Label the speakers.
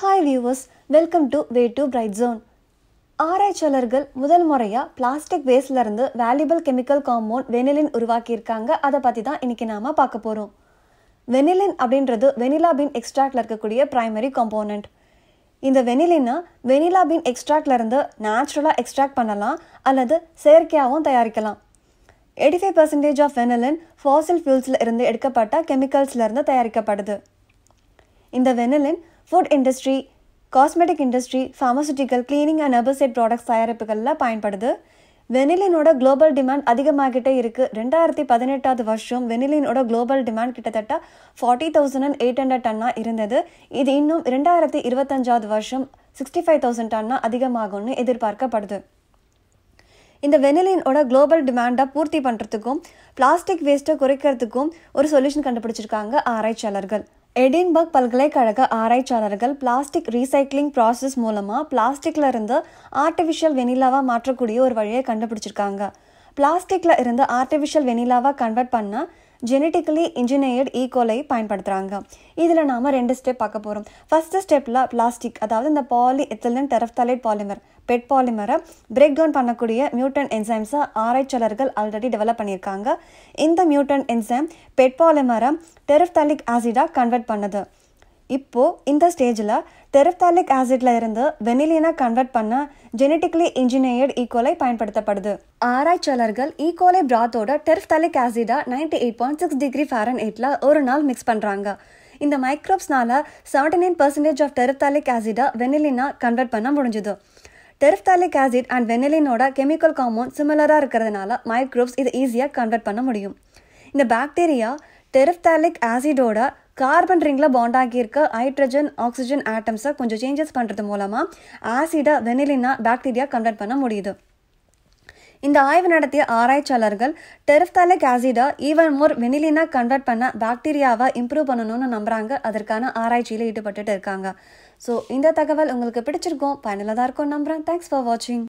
Speaker 1: Hi viewers, welcome to waytobrightzone. ஆராய்ச்சியாளர்கள் முதல் முறையாக பிளாஸ்டிக் வேஸ்ட்லேருந்து வேல்யூபிள் கெமிக்கல் காம்பவுண்ட் வெனிலின் உருவாக்கியிருக்காங்க. அதை பற்றி தான் இன்றைக்கி நாம் பார்க்க போகிறோம். வெனிலின் அப்படின்றது வெனிலா பீன் எக்ஸ்ட்ராக்டில் இருக்கக்கூடிய ப்ரைமரி காம்போனண்ட். இந்த வெனிலினை வெனிலா பீன் எக்ஸ்ட்ராக்ட்லேருந்து நேச்சுரலாக எக்ஸ்ட்ராக்ட் பண்ணலாம் அல்லது செயற்கையாகவும் தயாரிக்கலாம். 85% ஆஃப் வெனிலின் ஃபாசில் ஃபியூல்ஸில் இருந்து எடுக்கப்பட்ட கெமிக்கல்ஸ்லேருந்து தயாரிக்கப்படுது. இந்த vanillin food industry, cosmetic industry, pharmaceutical, cleaning and herbicide products தயாரிப்புகளில் பயன்படுது. வெனிலினோட குளோபல் டிமாண்ட் அதிகமாகிட்டே இருக்குது. 2018 வருஷம் வெனிலினோட குளோபல் டிமாண்ட் கிட்டத்தட்ட 40,800 டன்னாக இருந்தது. இது இன்னும் 2025 வருஷம் 65,000 டன்னாக அதிகமாகும்னு எதிர்பார்க்கப்படுது. இந்த வெனிலினோட குளோபல் டிமாண்டை பூர்த்தி பண்ணுறதுக்கும் பிளாஸ்டிக் வேஸ்ட்டை குறைக்கிறதுக்கும் ஒரு சொல்யூஷன் கண்டுபிடிச்சிருக்காங்க ஆராய்ச்சியாளர்கள். எடின்பர்க் பல்கலைக்கழக ஆராய்ச்சியாளர்கள் பிளாஸ்டிக் ரீசைக்ளிங் ப்ராசஸ் மூலமாக பிளாஸ்டிக்கில் இருந்து ஆர்டிஃபிஷியல் வெனிலாவாக மாற்றக்கூடிய ஒரு வழியை கண்டுபிடிச்சிருக்காங்க. பிளாஸ்டிக்கில் இருந்து ஆர்டிஃபிஷியல் வெனிலாவாக கன்வெர்ட் பண்ண ஜெனட்டிக்கலி இன்ஜினியர்டு e.coli பயன்படுத்துகிறாங்க. இதில் நாம் 2 ஸ்டெப் பார்க்க போகிறோம். ஃபஸ்ட்டு ஸ்டெப்பில் பிளாஸ்டிக், அதாவது இந்த poly ethylene terephthalate polymer PET பாலிமரை பிரேக் டவுன் பண்ணக்கூடிய மியூட்டன்ட் என்சைம்ஸை ஆராய்ச்சியாளர்கள் ஆல்ரெடி டெவலப் பண்ணியிருக்காங்க. இந்த மியூட்டன்ட் என்சைம் பெட் பாலிமரை டெரப்தாலிக் ஆசிடாக கன்வெர்ட் பண்ணுது. இப்போது இந்த ஸ்டேஜில் டெரப்தாலிக் ஆசிட்ல இருந்து வெனிலினை கன்வெர்ட் பண்ண ஜெனட்டிக்கலி இன்ஜினியர்டு e.coli பயன்படுத்தப்படுது. ஆராய்ச்சியாளர்கள் e.coli பிராத்தோட டெரப்தாலிக் ஆசிடா 98.6 டிகிரி ஃபாரன்ஹீட்ல ஒரு நாள் மிக்ஸ் பண்ணுறாங்க. இந்த மைக்ரோப்ஸ்னால 79% ஆஃப் டெரப்தாலிக் ஆசிடா வெனிலினா கன்வெர்ட் பண்ண முடிஞ்சுது. டெரப்தாலிக் ஆசிட் அண்ட் வெனிலினோட கெமிக்கல் காம்பவுண்ட் சிமிலராக இருக்கிறதுனால மைக்ரோப்ஸ் இதை ஈஸியாக கன்வெர்ட் பண்ண முடியும். இந்த பாக்டீரியா டெரப்தாலிக் ஆசிடோட கார்பன் ரிங்கில் பாண்டாகியிருக்க ஹைட்ரஜன் ஆக்சிஜன் ஆட்டம்ஸை கொஞ்சம் சேஞ்சஸ் பண்ணுறது மூலமாக ஆசிடை வெனிலினா பாக்டீரியா கன்வெர்ட் பண்ண முடியுது. இந்த ஆய்வு நடத்திய ஆராய்ச்சியாளர்கள் டெரப்தாலிக் ஆசிடை ஈவன் மோர் வெனிலினா கன்வெர்ட் பண்ண பாக்டீரியாவை இம்ப்ரூவ் பண்ணணும்னு நம்புகிறாங்க. அதற்கான ஆராய்ச்சியில் ஈடுபட்டுட்டு இருக்காங்க. ஸோ இந்த தகவல் உங்களுக்கு பிடிச்சிருக்கும், பயனுள்ளதாக இருக்கும் நம்புகிறேன். தேங்க்ஸ் ஃபார் வாட்சிங்.